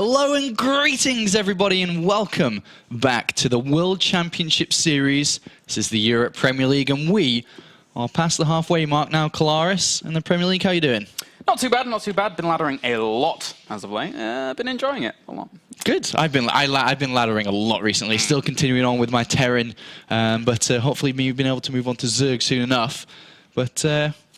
Hello and greetings, everybody, and welcome back to the World Championship Series. This is the Europe Premier League, and we are past the halfway mark now. Kalaris in the Premier League, how you doing? Not too bad, not too bad. Been laddering a lot as of late. Been enjoying it a lot. Good. I've been laddering a lot recently. Still continuing on with my Terran, but hopefully we've been able to move on to Zerg soon enough. But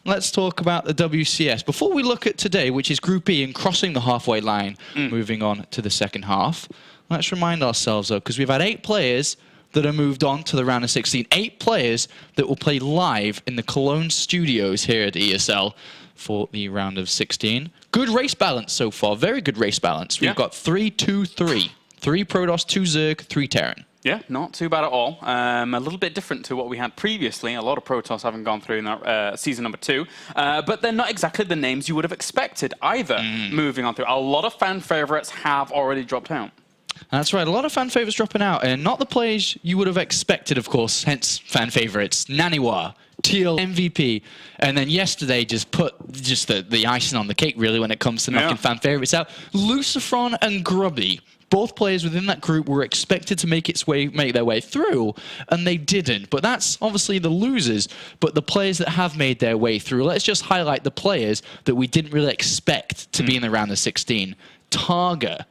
let's talk about the WCS. Before we look at today, which is Group E and crossing the halfway line, moving on to the second half, let's remind ourselves, though, because we've had 8 players that have moved on to the round of 16. 8 players that will play live in the Cologne studios here at ESL for the round of 16. Good race balance so far. Very good race balance. We've got 3-2-3. 3 Protoss, 2 Zerg, 3 Terran. Yeah, not too bad at all. A little bit different to what we had previously. A lot of Protoss haven't gone through in that, season number 2. But they're not exactly the names you would have expected either moving on through. A lot of fan favorites have already dropped out. That's right, a lot of fan favorites dropping out, and not the players you would have expected, of course, hence fan favorites. Naniwa, Teal, MVP, and then yesterday just put the icing on the cake, really, when it comes to knocking fan favorites out. Lucifron and Grubby, both players within that group were expected to make their way through, and they didn't. But that's obviously the losers. But the players that have made their way through, let's just highlight the players that we didn't really expect to be in the round of 16. Targa,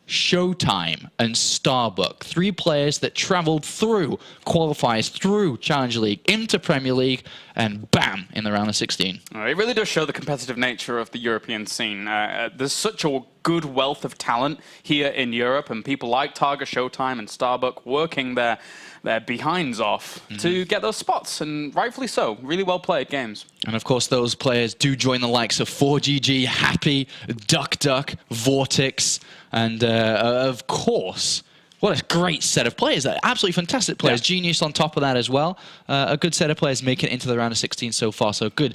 Showtime, and Starbuck. 3 players that travelled through qualifiers, through Challenger League, into Premier League, and bam, in the round of 16. It really does show the competitive nature of the European scene. There's such a good wealth of talent here in Europe, and people like Targa, Showtime, and Starbuck working their behinds off to get those spots, and rightfully so. Really well played games. And of course, those players do join the likes of 4GG, Happy, Duck, Vortex, and of course, what a great set of players. Absolutely fantastic players. Genius on top of that as well. A good set of players making it into the round of 16 so far. So good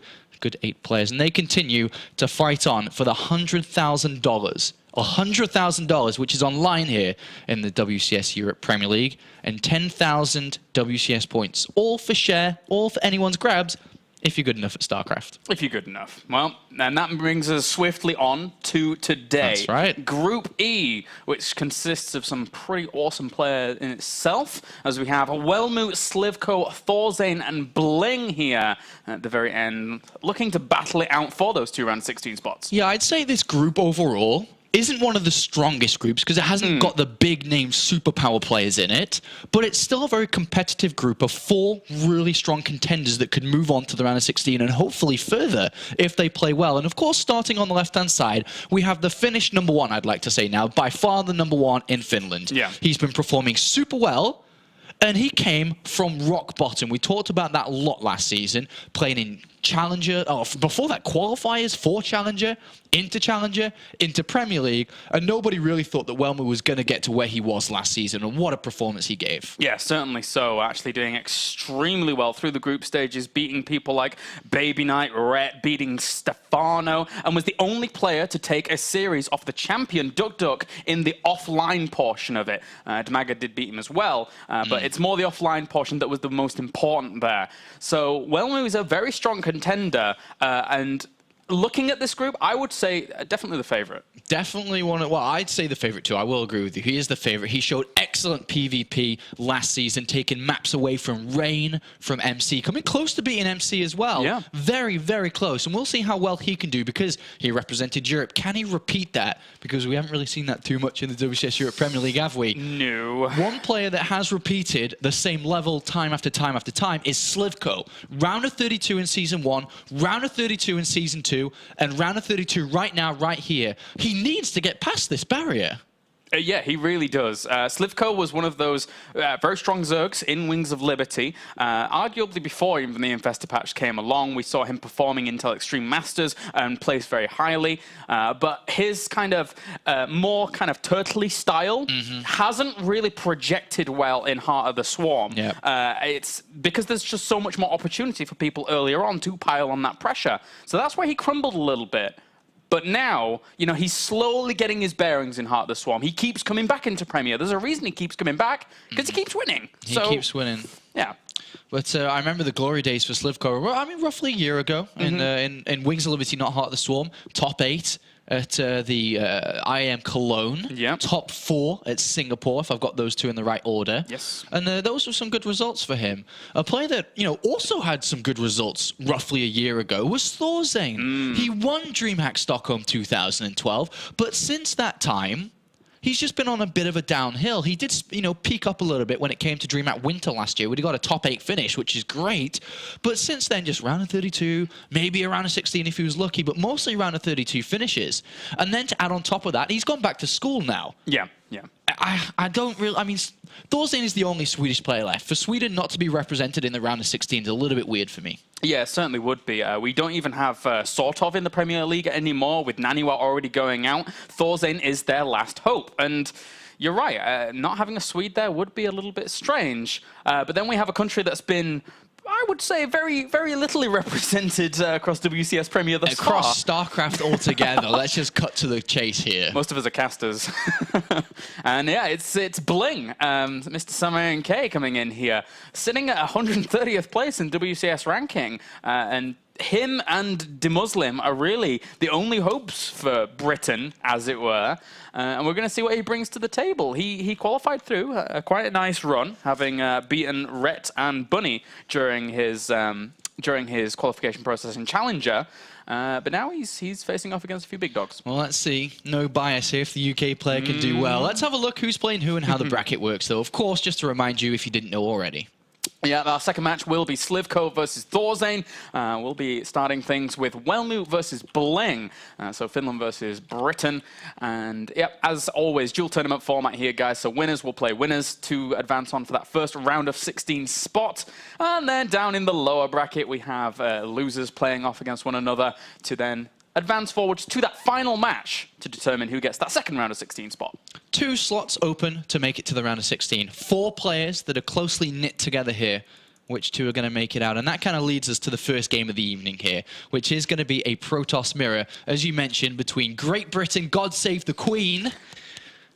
8 players. And they continue to fight on for the $100,000. $100,000, which is online here in the WCS Europe Premier League, and 10,000 WCS points. All for share, all for anyone's grabs, if you're good enough at StarCraft. If you're good enough. Well, and that brings us swiftly on to today. That's right. Group E, which consists of some pretty awesome players in itself, as we have Welmu, Slivko, Thorzane, and BlinG here at the very end, looking to battle it out for those 2 round 16 spots. Yeah, I'd say this group overall isn't one of the strongest groups because it hasn't got the big name superpower players in it, but it's still a very competitive group of 4 really strong contenders that could move on to the round of 16 and hopefully further if they play well. And of course, starting on the left-hand side, we have the Finnish #1, I'd like to say now, by far the #1 in Finland. Yeah. He's been performing super well, and he came from rock bottom. We talked about that a lot last season, playing in Challenger, before that, qualifiers for Challenger, into Premier League, and nobody really thought that Welmu was going to get to where he was last season, and what a performance he gave. Yeah, certainly so. Actually doing extremely well through the group stages, beating people like Baby Knight, Rhett, beating Stefano, and was the only player to take a series off the champion Duck in the offline portion of it. Dmaga did beat him as well, but it's more the offline portion that was the most important there. So Welmu is a very strong contender, and looking at this group, I would say definitely the favorite. Definitely one of, well, I'd say the favorite too. I will agree with you. He is the favorite. He showed excellent PvP last season, taking maps away from Rain, from MC, coming close to beating MC as well. Yeah. Very, very close. And we'll see how well he can do because he represented Europe. Can he repeat that? Because we haven't really seen that too much in the WCS Europe Premier League, have we? No. One player that has repeated the same level time after time after time is Slivko. Round of 32 in Season 1, round of 32 in Season 2, and round of 32 right now, right here. He needs to get past this barrier. Yeah, he really does. Slivko was one of those very strong Zergs in Wings of Liberty. Arguably before even the Infestor patch came along, we saw him performing Intel Extreme Masters and placed very highly. But his kind of more kind of turtley style hasn't really projected well in Heart of the Swarm. Yep. It's because there's just so much more opportunity for people earlier on to pile on that pressure. So that's why he crumbled a little bit. But now, you know, he's slowly getting his bearings in Heart of the Swarm. He keeps coming back into Premier. There's a reason he keeps coming back, because he keeps winning. He keeps winning. Yeah. But I remember the glory days for Slivko, I mean, roughly a year ago in Wings of Liberty, not Heart of the Swarm, top 8. at the IAM Cologne. Yep. Top 4 at Singapore, if I've got those two in the right order. Yes. And those were some good results for him. A player that, also had some good results roughly a year ago was Thorzane. He won DreamHack Stockholm 2012, but since that time, he's just been on a bit of a downhill. He did, peak up a little bit when it came to DreamHack Winter last year, where he got a top 8 finish, which is great. But since then, just round of 32, maybe a round of 16 if he was lucky, but mostly round of 32 finishes. And then to add on top of that, he's gone back to school now. Yeah. I don't really... Thorzane is the only Swedish player left. For Sweden not to be represented in the round of 16 is a little bit weird for me. Yeah, it certainly would be. We don't even have sort of in the Premier League anymore, with Naniwa already going out. Thorzane is their last hope. And you're right, not having a Swede there would be a little bit strange. But then we have a country that's been, I would say, very, very little represented across WCS Premier thus far. Across StarCraft altogether. Let's just cut to the chase here. Most of us are casters. And yeah, it's BlinG, Mr. Samayan K coming in here, sitting at 130th place in WCS ranking. And him and DeMuslim are really the only hopes for Britain, as it were. And we're going to see what he brings to the table. He qualified through quite a nice run, having beaten Rhett and Bunny during his qualification process in Challenger. But now he's facing off against a few big dogs. Well, let's see. No bias here if the UK player can do well. Let's have a look who's playing who and how the bracket works, though. Of course, just to remind you if you didn't know already. Yeah, our second match will be Slivko versus Thorzane. We'll be starting things with Welmu versus BlinG. So Finland versus Britain. And yeah, as always, dual tournament format here, guys. So winners will play winners to advance on for that first round of 16 spot. And then down in the lower bracket, we have losers playing off against one another to then advance forwards to that final match to determine who gets that second round of 16 spot. 2 slots open to make it to the round of 16. 4 players that are closely knit together here. Which 2 are going to make it out? And that kind of leads us to the first game of the evening here, which is going to be a Protoss mirror, as you mentioned, between Great Britain, God Save the Queen,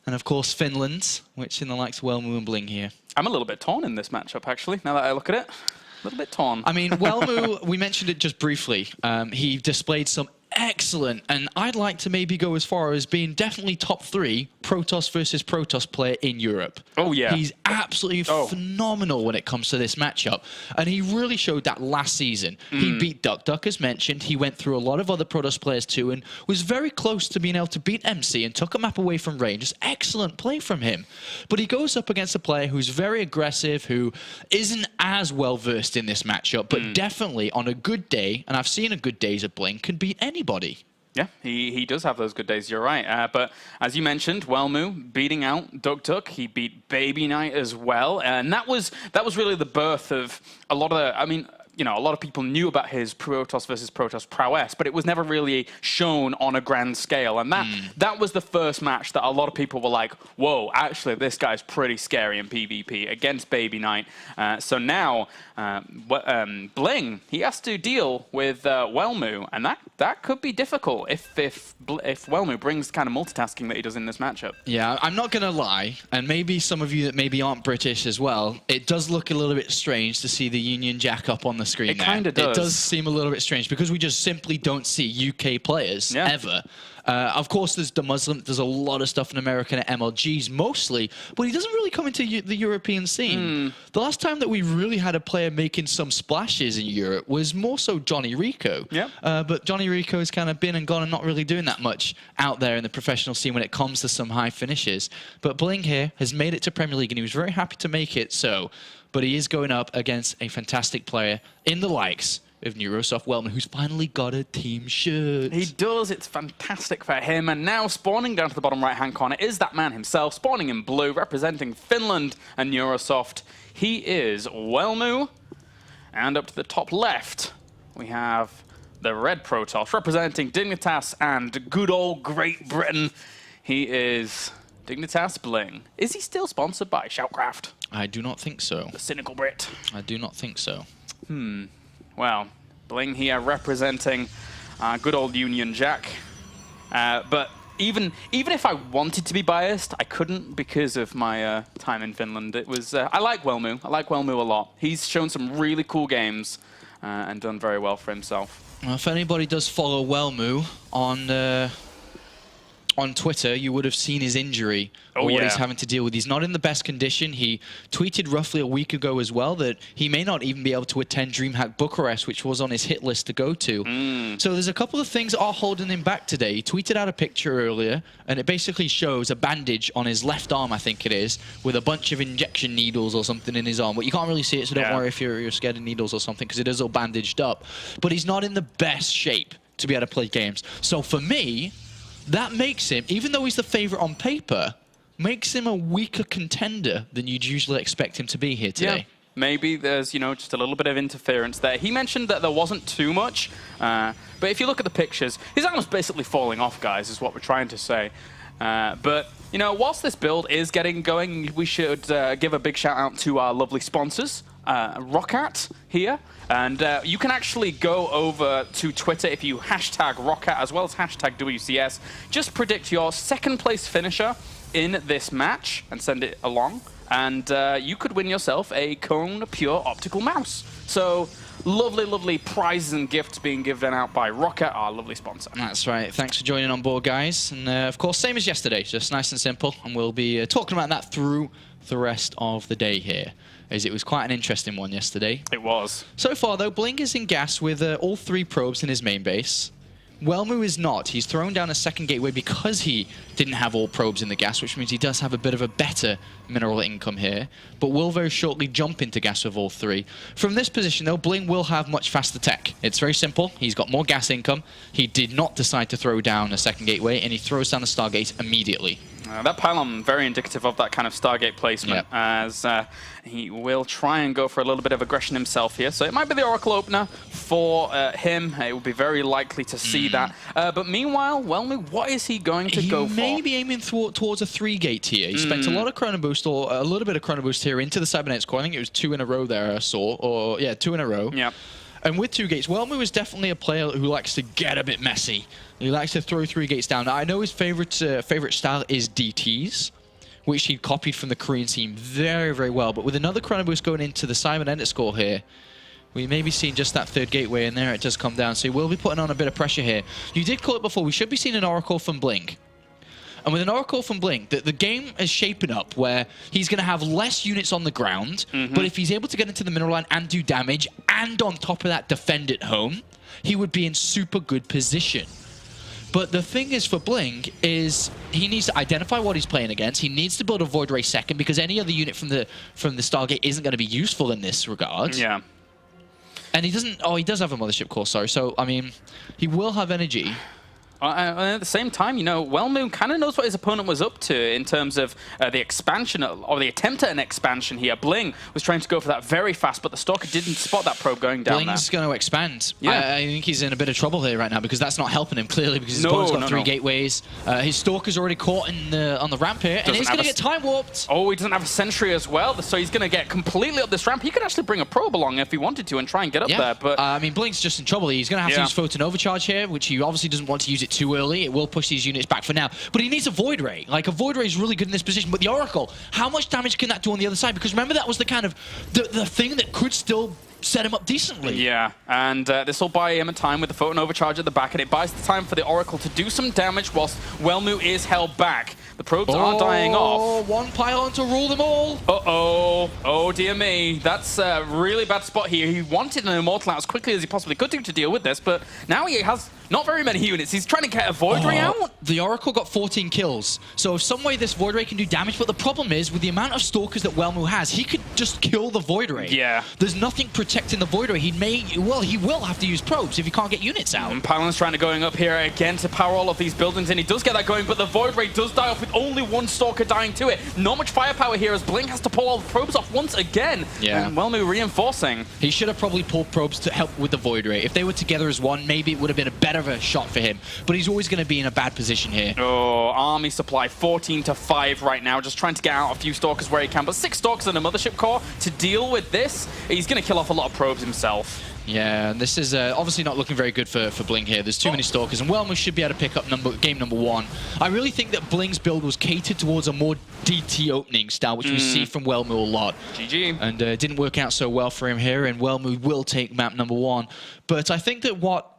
and of course Finland, which in the likes of Welmu and BlinG here. I'm a little bit torn in this matchup, actually, now that I look at it. A little bit torn. Welmu, we mentioned it just briefly. He displayed some excellent, and I'd like to maybe go as far as being definitely top 3 Protoss versus Protoss player in Europe. Oh, yeah. He's absolutely phenomenal when it comes to this matchup, and he really showed that last season. He beat Duck, as mentioned. He went through a lot of other Protoss players too, and was very close to being able to beat MC and took a map away from range. Just excellent play from him. But he goes up against a player who's very aggressive, who isn't as well versed in this matchup, but definitely on a good day, and I've seen a good days of BlinG, can beat anybody. Yeah, he does have those good days, you're right. But as you mentioned, Welmu beating out Duck. He beat Baby Knight as well. And that was really the birth of a lot of the, a lot of people knew about his Protoss versus Protoss prowess, but it was never really shown on a grand scale. And that was the first match that a lot of people were like, whoa, actually, this guy's pretty scary in PvP against Baby Knight. So now, BlinG, he has to deal with Welmu, and that could be difficult if Welmu brings the kind of multitasking that he does in this matchup. Yeah, I'm not going to lie, and maybe some of you that maybe aren't British as well, it does look a little bit strange to see the Union Jack up on the screen. It kind of does. It does seem a little bit strange because we just simply don't see UK players ever. Of course, there's DeMuslim. There's a lot of stuff in American at MLGs mostly, but he doesn't really come into the European scene. The last time that we really had a player making some splashes in Europe was more so Johnny Rico. But Johnny Rico has kind of been and gone and not really doing that much out there in the professional scene when it comes to some high finishes. But BlinG here has made it to Premier League, and he was very happy to make it so. But he is going up against a fantastic player in the likes of Neurosoft Welmu, who's finally got a team shirt. He does. It's fantastic for him. And now spawning down to the bottom right-hand corner is that man himself, spawning in blue, representing Finland and Neurosoft. He is Welmu. And up to the top left, we have the red Protoss, representing Dignitas and good old Great Britain. He is Dignitas BlinG. Is he still sponsored by StarCraft? I do not think so. The cynical Brit. I do not think so. Well, BlinG here representing good old Union Jack. But even if I wanted to be biased, I couldn't because of my time in Finland. It was I like Welmu. I like Welmu a lot. He's shown some really cool games and done very well for himself. Well, if anybody does follow Welmu on on Twitter, you would have seen his injury or what he's having to deal with. He's not in the best condition. He tweeted roughly a week ago as well that he may not even be able to attend DreamHack Bucharest, which was on his hit list to go to. So there's a couple of things that are holding him back today. He tweeted out a picture earlier, and it basically shows a bandage on his left arm, I think it is, with a bunch of injection needles or something in his arm. But you can't really see it, so don't worry if you're scared of needles or something, because it is all bandaged up. But he's not in the best shape to be able to play games. So for me, that makes him, even though he's the favorite on paper, makes him a weaker contender than you'd usually expect him to be here today. Yeah. Maybe there's, you know, just a little bit of interference there. He mentioned that there wasn't too much, but if you look at the pictures, his arm's basically falling off, guys, is what we're trying to say. But, you know, whilst this build is getting going, we should give a big shout out to our lovely sponsors, Roccat here. And you can actually go over to Twitter if you hashtag Roccat as well as hashtag WCS. Just predict your second place finisher in this match and send it along. And you could win yourself a Cone Pure Optical Mouse. So lovely, lovely prizes and gifts being given out by Roccat, our lovely sponsor. That's right. Thanks for joining on board, guys. And of course, same as yesterday, just nice and simple. And we'll be talking about that through the rest of the day here, as it was quite an interesting one yesterday. It was. So far, though, BlinG is in gas with all 3 probes in his main base. Welmu is not. He's thrown down a second gateway because he didn't have all probes in the gas, which means he does have a bit of a better mineral income here, but will very shortly jump into gas with all 3. From this position, though, BlinG will have much faster tech. It's very simple. He's got more gas income. He did not decide to throw down a second gateway, and he throws down the Stargate immediately. That pylon, very indicative of that kind of Stargate placement, as he will try and go for a little bit of aggression himself here. So it might be the Oracle opener for him. It would be very likely to see that. But meanwhile, Welmu, what is he going to go for? He may be aiming towards a 3-gate here. He spent a lot of Chrono Boost, or a little bit of Chrono Boost here into the Cybernetics core. I think it was 2 in a row there I saw, or yeah, 2 in a row. Yeah. And with 2 gates, Welmu is definitely a player who likes to get a bit messy. He likes to throw 3 gates down. Now, I know his favorite style is DTs, which he copied from the Korean team very, very well. But with another Chrono Boost going into the Cybernetics core here, we may be seeing just that 3rd gateway, and there it does come down. So he will be putting on a bit of pressure here. You did call it before. We should be seeing an Oracle from BlinG. And with an Oracle from BlinG, the game is shaping up where he's going to have less units on the ground, but if he's able to get into the mineral line and do damage, and on top of that defend at home, he would be in super good position. But the thing is for BlinG is he needs to identify what he's playing against. He needs to build a Void Ray second, because any other unit from the Stargate isn't going to be useful in this regard. Yeah. And he doesn't... Oh, he does have a Mothership core, sorry. So, I mean, he will have energy. At the same time, you know, Welmu kind of knows what his opponent was up to in terms of the expansion, or the attempt at an expansion here. BlinG was trying to go for that very fast, but the Stalker didn't spot that probe going down BlinG's going to expand. Yeah. I think he's in a bit of trouble here right now, because that's not helping him, clearly, because his opponent's got 3 gateways. His Stalker's already caught on the ramp here, and he's going to get time warped. Oh, he doesn't have a sentry as well, so he's going to get completely up this ramp. He could actually bring a probe along if he wanted to and try and get up there. But I mean, BlinG's just in trouble. He's going to have to use Photon Overcharge here, which he obviously doesn't want to use it too early. It will push these units back for now. But he needs a Void Ray. Like, a Void Ray is really good in this position. But the Oracle, how much damage can that do on the other side? Because remember, that was the kind of the thing that could still set him up decently. Yeah, and this will buy him a time with the Photon Overcharge at the back, and it buys the time for the Oracle to do some damage whilst Welmu is held back. The probes are dying off. One pylon to rule them all. Uh-oh. Oh, dear me. That's a really bad spot here. He wanted an Immortal out as quickly as he possibly could to deal with this, but now he has not very many units. He's trying to get a Void Ray out. The Oracle got 14 kills, so some way this Void Ray can do damage, but the problem is, with the amount of Stalkers that Welmu has, he could just kill the Void Ray. Yeah. There's nothing protecting the Void Ray. He will have to use probes if he can't get units out. And Pylon's trying to going up here again to power all of these buildings, and he does get that going, but the Void Ray does die off with only 1 Stalker dying to it. Not much firepower here as BlinG has to pull all the probes off once again. Yeah. And Welmu reinforcing. He should have probably pulled probes to help with the Void Ray. If they were together as one, maybe it would have been a better of a shot for him. But he's always going to be in a bad position here. Oh, army supply 14 to 5 right now, just trying to get out a few Stalkers where he can. But 6 Stalkers and a Mothership core to deal with this. He's going to kill off a lot of probes himself. Yeah, and this is obviously not looking very good for BlinG here. There's too many Stalkers, and Welmu should be able to pick up game number 1. I really think that BlinG's build was catered towards a more DT opening style, which we see from Welmu a lot. GG. And it didn't work out so well for him here, and Welmu will take map number 1. But I think that what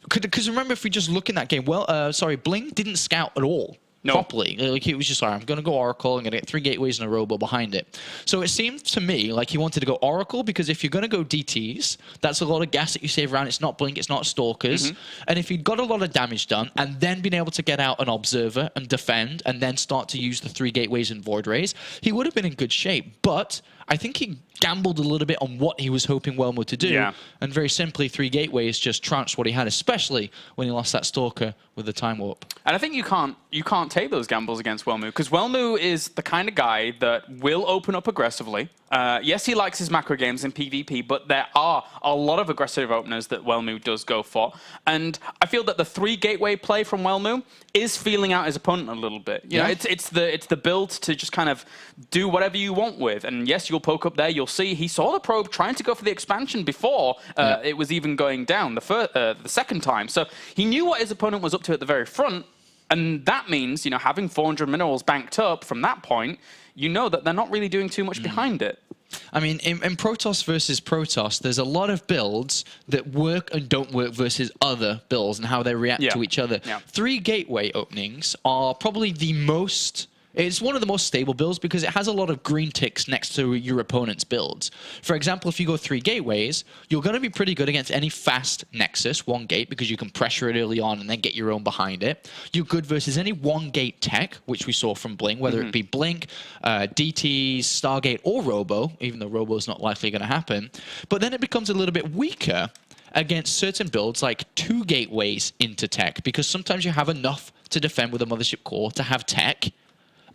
Because remember, if we just look in that game, well, sorry, BlinG didn't scout at all. No. Properly. Like, he was just like, I'm going to go Oracle, I'm going to get 3 gateways and a robo behind it. So it seemed to me like he wanted to go Oracle, because if you're going to go DTs, that's a lot of gas that you save around. It's not BlinG, it's not Stalkers. And if he'd got a lot of damage done, and then been able to get out an Observer and defend, and then start to use the 3 gateways and Void Rays, he would have been in good shape. But I think he gambled a little bit on what he was hoping Welmu to do. Yeah. And very simply, 3 gateways just trounced what he had, especially when he lost that Stalker with the Time Warp. And I think you can't take those gambles against Welmu, because Welmu is the kind of guy that will open up aggressively. Yes, he likes his macro games in PvP, but there are a lot of aggressive openers that Welmu does go for. And I feel that the 3 gateway play from Welmu is feeling out his opponent a little bit. You know, it's the build to just kind of do whatever you want with. And yes, you'll poke up there. You'll see he saw the probe trying to go for the expansion before it was even going down the second time. So he knew what his opponent was up to at the very front. And that means, you know, having 400 minerals banked up from that point, you know that they're not really doing too much behind it. I mean, in Protoss versus Protoss, there's a lot of builds that work and don't work versus other builds and how they react to each other. 3 gateway openings are probably the most... It's one of the most stable builds because it has a lot of green ticks next to your opponent's builds. For example, if you go 3 gateways, you're going to be pretty good against any fast Nexus, 1 gate, because you can pressure it early on and then get your own behind it. You're good versus any 1 gate tech, which we saw from BlinG, whether it be BlinG, DTs, Stargate, or Robo, even though Robo is not likely going to happen. But then it becomes a little bit weaker against certain builds like 2 gateways into tech, because sometimes you have enough to defend with a Mothership Core to have tech,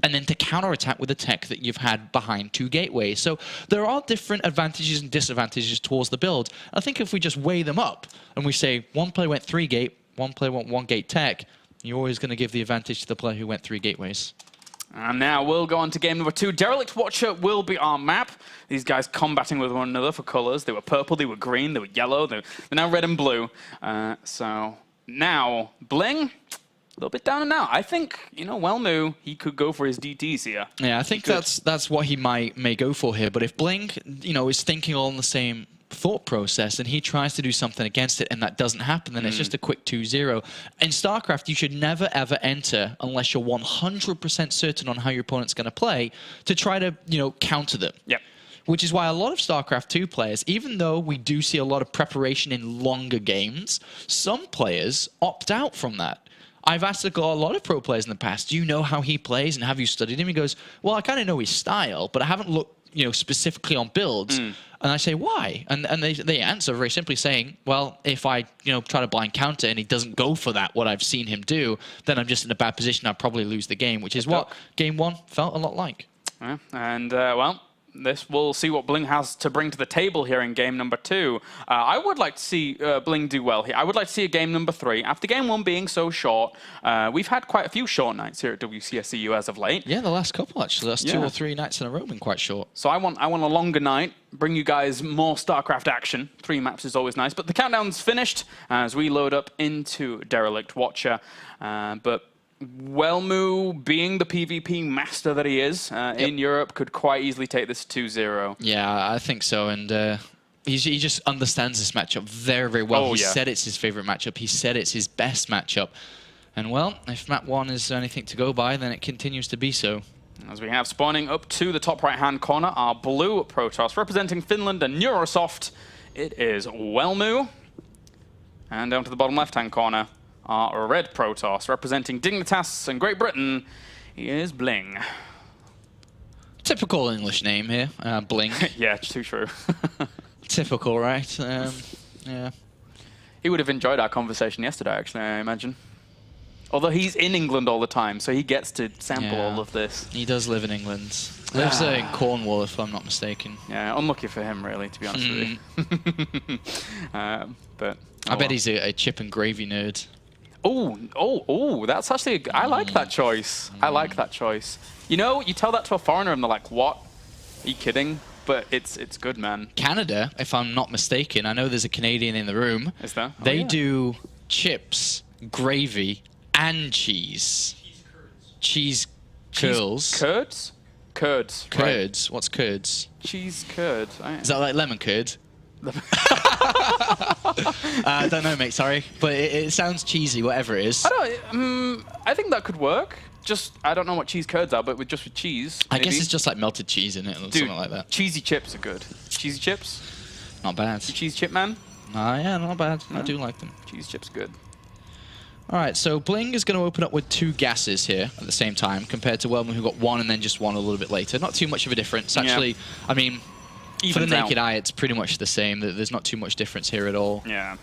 and then to counterattack with the tech that you've had behind 2 gateways. So there are different advantages and disadvantages towards the build. I think if we just weigh them up and we say 1 player went 3 gate, 1 player went 1 gate tech, you're always going to give the advantage to the player who went 3 gateways. And now we'll go on to game number 2. Derelict Watcher will be our map. These guys combating with one another for colors. They were purple, they were green, they were yellow, they're now red and blue. So now BlinG, a little bit down and out. I think, you know, Welmu, he could go for his DTs here. Yeah, I think that's what he may go for here. But if BlinG, you know, is thinking all in the same thought process and he tries to do something against it and that doesn't happen, then it's just a quick 2-0. In StarCraft, you should never, ever enter unless you're 100% certain on how your opponent's going to play to try to, you know, counter them. Yep. Which is why a lot of StarCraft 2 players, even though we do see a lot of preparation in longer games, some players opt out from that. I've asked a lot of pro players in the past, do you know how he plays and have you studied him? He goes, well, I kind of know his style, but I haven't looked, you know, specifically on builds. And I say, why? And they answer very simply saying, well, if I, you know, try to blind counter and he doesn't go for that, what I've seen him do, then I'm just in a bad position. I'll probably lose the game, which is what game 1 felt a lot like. Yeah. And, well, we'll see what BlinG has to bring to the table here in game number 2. I would like to see BlinG do well here. I would like to see a game number 3. After game 1 being so short, we've had quite a few short nights here at WCSEU as of late. Yeah, the last couple actually. That's 2 or 3 nights in a row been quite short. So I want a longer night, bring you guys more StarCraft action. 3 maps is always nice. But the countdown's finished as we load up into Derelict Watcher. But Welmu, being the PvP master that he is in Europe, could quite easily take this 2-0. Yeah, I think so. And he just understands this matchup very, very well. He said it's his favorite matchup. He said it's his best matchup. And, well, if map 1 is anything to go by, then it continues to be so. As we have spawning up to the top right-hand corner, our blue Protoss representing Finland and Neurosoft. It is Welmu. And down to the bottom left-hand corner, our red Protoss representing Dignitas and Great Britain is BlinG. Typical English name here, BlinG. Yeah, it's too true. Typical, right? Yeah. He would have enjoyed our conversation yesterday, actually, I imagine. Although he's in England all the time, so he gets to sample all of this. He does live in England. Lives in Cornwall, if I'm not mistaken. Yeah, unlucky for him, really, to be honest with you. But I bet he's a chip and gravy nerd. Oh, that's actually, I like that choice. I like that choice. You know, you tell that to a foreigner and they're like, what? Are you kidding? But it's good, man. Canada, if I'm not mistaken, I know there's a Canadian in the room. Is there? They do chips, gravy, and cheese. Cheese curls. Curds? Curds. Curds. Right. What's curds? Cheese curd. Is that like lemon curd? I don't know, mate. Sorry, but it sounds cheesy. Whatever it is. I think that could work. Just I don't know what cheese curds are, but with cheese. I guess it's just like melted cheese in it, or something like that. Cheesy chips are good. Cheesy chips. Not bad. You cheese chip man. Yeah, not bad. I do like them. Cheese chips good. All right, so BlinG is going to open up with 2 gases here at the same time, compared to Welmu, who got 1 and then just 1 a little bit later. Not too much of a difference. Actually, I mean, for the naked eye, it's pretty much the same. There's not too much difference here at all. Yeah.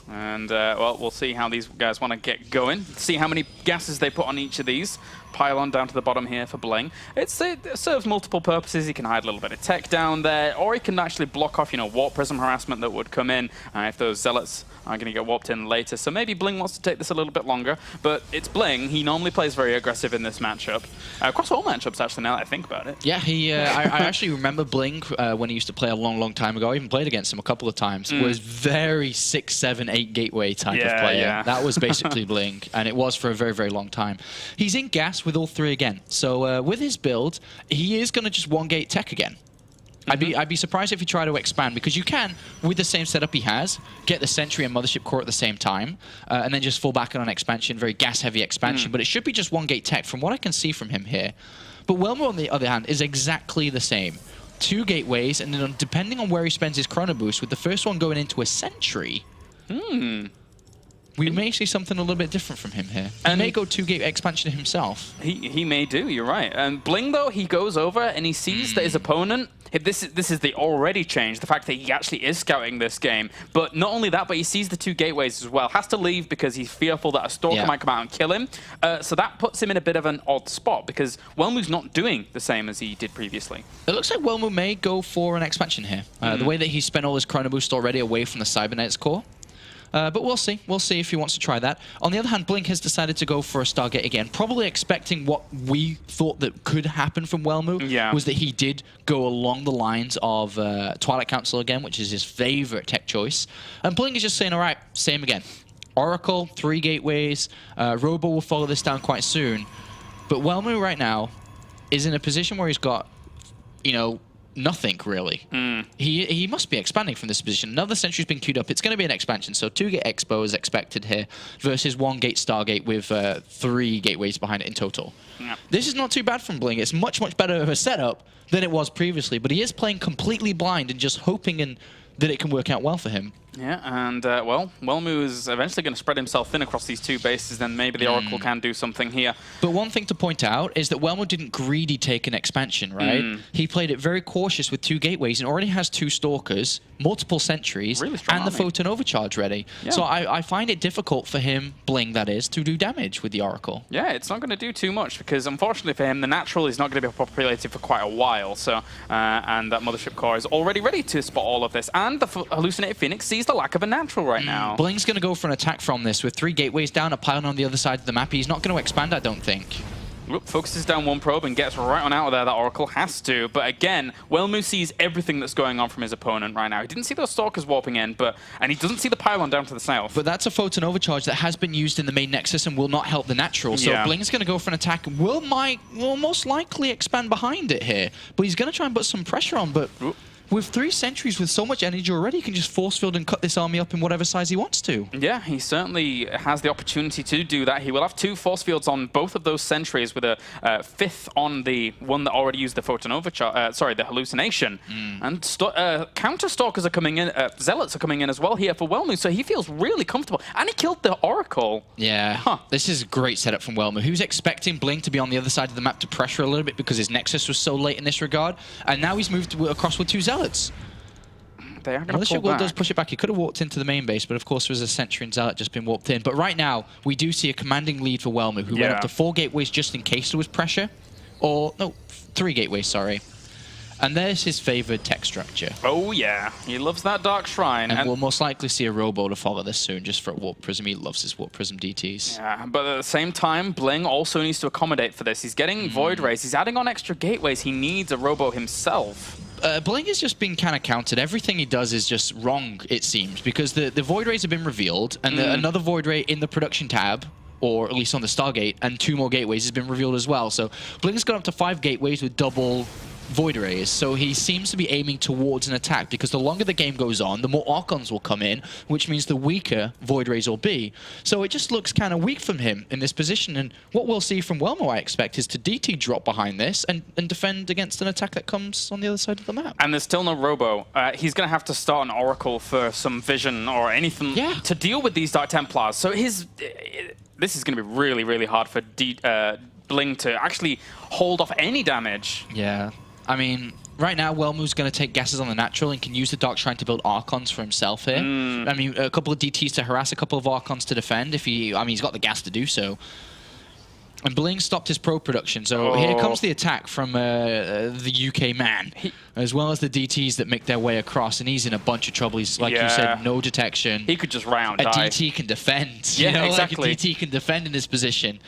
And, well, we'll see how these guys want to get going. See how many gases they put on each of these. Pylon down to the bottom here for BlinG. It serves multiple purposes. He can hide a little bit of tech down there, or he can actually block off, warp prism harassment that would come in if those zealots are going to get warped in later. So maybe BlinG wants to take this a little bit longer, but it's BlinG. He normally plays very aggressive in this matchup. Across all matchups, actually, now that I think about it. Yeah, I actually remember BlinG when he used to play a long, long time ago. I even played against him a couple of times. Was very 6, 7, 8 gateway type of player. Yeah. That was basically BlinG, and it was for a very, very long time. He's in gas with all 3 again. So with his build, he is going to just 1-gate tech again. I'd be surprised if he tried to expand, because you can, with the same setup he has, get the Sentry and Mothership Core at the same time, and then just fall back on an expansion, very gas-heavy expansion. But it should be just 1-gate tech from what I can see from him here. But Welmu, on the other hand, is exactly the same. 2 gateways, and then depending on where he spends his Chrono Boost, with the first one going into a Sentry, we may see something a little bit different from him here. He may go 2-gate expansion himself. He may do, you're right. And BlinG, though, he goes over and he sees that his opponent, this is the already change, the fact that he actually is scouting this game. But not only that, but he sees the 2 gateways as well. Has to leave because he's fearful that a Stalker might come out and kill him. So that puts him in a bit of an odd spot, because Welmu's not doing the same as he did previously. It looks like Welmu may go for an expansion here. The way that he spent all his Chrono Boost already away from the Cybernetics core. But we'll see. We'll see if he wants to try that. On the other hand, BlinG has decided to go for a Stargate again, probably expecting what we thought that could happen from Welmu, was that he did go along the lines of Twilight Council again, which is his favorite tech choice. And BlinG is just saying, all right, same again. Oracle, 3 gateways. Robo will follow this down quite soon. But Welmu right now is in a position where he's got, nothing really. He must be expanding from this position. Another Sentry's been queued up. It's going to be an expansion, so 2-gate Expo is expected here versus 1-gate Stargate with 3 gateways behind it in total. This is not too bad from BlinG. It's much, much better of a setup than it was previously, but he is playing completely blind and just hoping that it can work out well for him. Yeah, and, well, Welmu is eventually going to spread himself thin across these 2 bases, then maybe the Oracle can do something here. But one thing to point out is that Welmu didn't greedy take an expansion, right? He played it very cautious with 2 gateways and already has 2 Stalkers, multiple Sentries, and the Photon Overcharge ready. So I find it difficult for him, BlinG that is, to do damage with the Oracle. Yeah, it's not going to do too much, because unfortunately for him, the Natural is not going to be populated for quite a while. So, and that Mothership Core is already ready to spot all of this. And the Hallucinated Phoenix sees the lack of a Natural right now. BlinG's going to go for an attack from this with 3 gateways down, a pylon on the other side of the map. He's not going to expand, I don't think. Focuses down 1 probe and gets right on out of there. That Oracle has to. But again, Welmu sees everything that's going on from his opponent right now. He didn't see those Stalkers warping in, and he doesn't see the pylon down to the south. But that's a Photon Overcharge that has been used in the main Nexus and will not help the Natural. So BlinG's going to go for an attack. Will most likely expand behind it here. But he's going to try and put some pressure on. But with 3 Sentries with so much energy already, he can just force field and cut this army up in whatever size he wants to. Yeah, he certainly has the opportunity to do that. He will have 2 force fields on both of those Sentries, with a 5th on the one that already used the Photon Overcharge, the Hallucination. And counter Stalkers are coming in, Zealots are coming in as well here for Welmu, so he feels really comfortable. And he killed the Oracle. Yeah, this is a great setup from Welmu. He was expecting BlinG to be on the other side of the map to pressure a little bit because his Nexus was so late in this regard, and now he's moved across with 2 Zealots. They are going to pull back. Does push it back. He could have walked into the main base, but of course there was a Sentry and Zealot just been warped in. But right now, we do see a commanding lead for Welmu, who went up to 4 gateways just in case there was pressure. Or, no, 3 gateways, sorry. And there's his favored tech structure. Oh, yeah. He loves that Dark Shrine. And we'll most likely see a Robo to follow this soon, just for a Warp Prism. He loves his Warp Prism DTs. Yeah, but at the same time, BlinG also needs to accommodate for this. He's getting Void Rays. He's adding on extra gateways. He needs a Robo himself. BlinG has just been kind of countered. Everything he does is just wrong, it seems, because the Void Rays have been revealed, and another Void Ray in the production tab, or at least on the Stargate, and 2 more gateways has been revealed as well. So BlinG's gone up to 5 gateways with double Void Rays, so he seems to be aiming towards an attack because the longer the game goes on, the more Archons will come in, which means the weaker Void Rays will be. So it just looks kind of weak from him in this position, and what we'll see from Welmu, I expect, is to DT drop behind this and defend against an attack that comes on the other side of the map. And there's still no Robo. He's going to have to start an Oracle for some vision or anything to deal with these Dark Templars. So this is going to be really, really hard for BlinG to actually hold off any damage. Yeah. I mean, right now, Welmu's going to take guesses on the natural and can use the Dark Shrine to build Archons for himself here. I mean, a couple of DTs to harass, a couple of Archons to defend if he... I mean, he's got the gas to do so. And BlinG stopped his pro production, so here comes the attack from the UK man, as well as the DTs that make their way across, and he's in a bunch of trouble. He's, like you said, no detection. He could just round A DT can defend. Yeah, you know, exactly. Like a DT can defend in this position.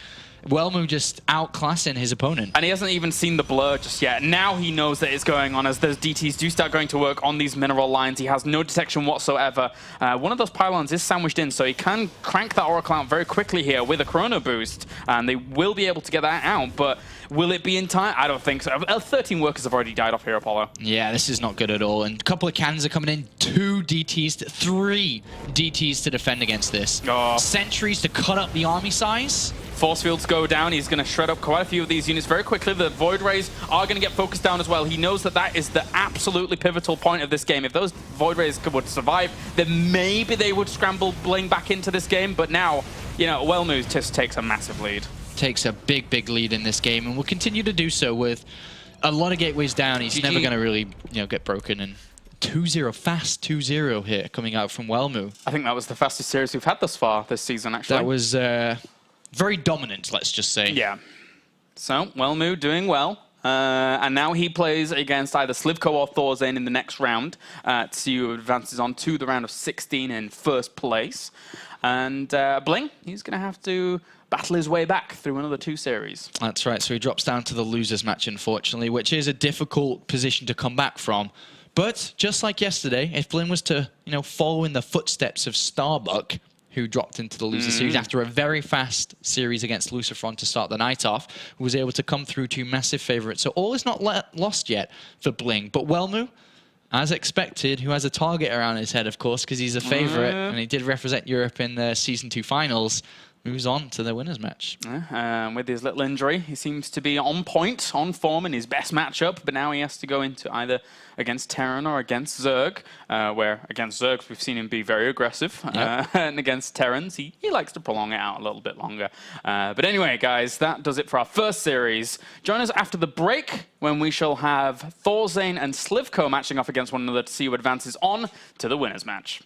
Welmu just outclassing his opponent. And he hasn't even seen the blur just yet. Now he knows that it's going on as those DTs do start going to work on these mineral lines. He has no detection whatsoever. One of those pylons is sandwiched in, so he can crank that Oracle out very quickly here with a Chrono Boost. And they will be able to get that out, but will it be in time? I don't think so. 13 workers have already died off here, Apollo. Yeah, this is not good at all. And a couple of cannons are coming in. 3 DTs to defend against this. Sentries to cut up the army size. Force fields go down. He's going to shred up quite a few of these units very quickly. The Void Rays are going to get focused down as well. He knows that that is the absolutely pivotal point of this game. If those Void Rays would survive, then maybe they would scramble BlinG back into this game. But now, you know, Welmu just takes a massive lead. Takes a big, big lead in this game, and will continue to do so with a lot of gateways down. He's never going to really, get broken. And 2-0, fast 2-0 here coming out from Welmu. I think that was the fastest series we've had thus far this season, actually. That was very dominant, let's just say. Yeah. So, Welmu doing well. And now he plays against either Slivko or Thorzane in the next round to see who advances on to the round of 16 in first place. And BlinG, he's going to have to battle his way back through another 2 series. That's right, so he drops down to the losers match, unfortunately, which is a difficult position to come back from. But just like yesterday, if BlinG was to, follow in the footsteps of Starbuck, who dropped into the loser series after a very fast series against Lucifron to start the night off, was able to come through 2 massive favorites. So all is not lost yet for BlinG. But Welmu, as expected, who has a target around his head, of course, because he's a favorite, and he did represent Europe in the Season 2 finals, moves on to the winners match. With his little injury, he seems to be on point, on form in his best matchup, but now he has to go into either against Terran or against Zerg, where against Zergs we've seen him be very aggressive, and against Terrans he likes to prolong it out a little bit longer. But anyway, guys, that does it for our first series. Join us after the break when we shall have Thorzane and Slivko matching off against one another to see who advances on to the winners match.